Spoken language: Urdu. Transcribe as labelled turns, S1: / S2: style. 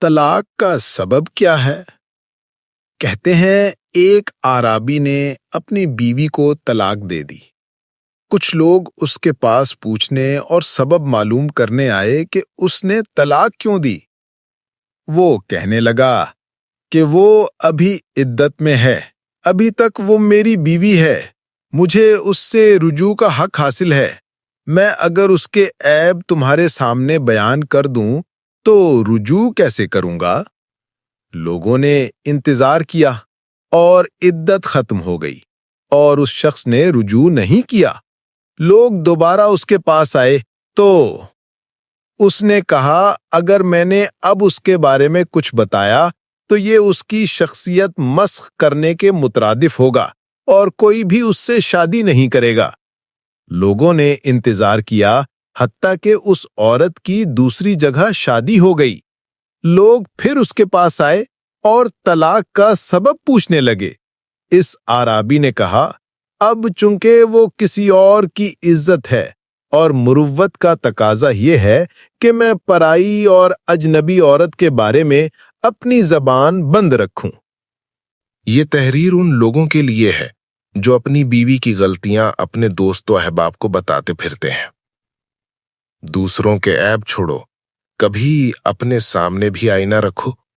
S1: طلاق کا سبب کیا ہے؟ کہتے ہیں ایک آرابی نے اپنی بیوی کو طلاق دے دی۔ کچھ لوگ اس کے پاس پوچھنے اور سبب معلوم کرنے آئے کہ اس نے طلاق کیوں دی۔ وہ کہنے لگا کہ وہ ابھی عدت میں ہے، ابھی تک وہ میری بیوی ہے، مجھے اس سے رجوع کا حق حاصل ہے۔ میں اگر اس کے عیب تمہارے سامنے بیان کر دوں تو رجوع کیسے کروں گا؟ لوگوں نے انتظار کیا اور عدت ختم ہو گئی اور اس شخص نے رجوع نہیں کیا۔ لوگ دوبارہ اس کے پاس آئے تو اس نے کہا اگر میں نے اب اس کے بارے میں کچھ بتایا تو یہ اس کی شخصیت مسخ کرنے کے مترادف ہوگا اور کوئی بھی اس سے شادی نہیں کرے گا۔ لوگوں نے انتظار کیا حتیٰ کہ اس عورت کی دوسری جگہ شادی ہو گئی۔ لوگ پھر اس کے پاس آئے اور طلاق کا سبب پوچھنے لگے۔ اس آرابی نے کہا اب چونکہ وہ کسی اور کی عزت ہے اور مروت کا تقاضا یہ ہے کہ میں پرائی اور اجنبی عورت کے بارے میں اپنی زبان بند رکھوں۔
S2: یہ تحریر ان لوگوں کے لیے ہے جو اپنی بیوی کی غلطیاں اپنے دوست و احباب کو بتاتے پھرتے ہیں۔ دوسروں کے عیب چھوڑو، کبھی اپنے سامنے بھی آئینہ رکھو۔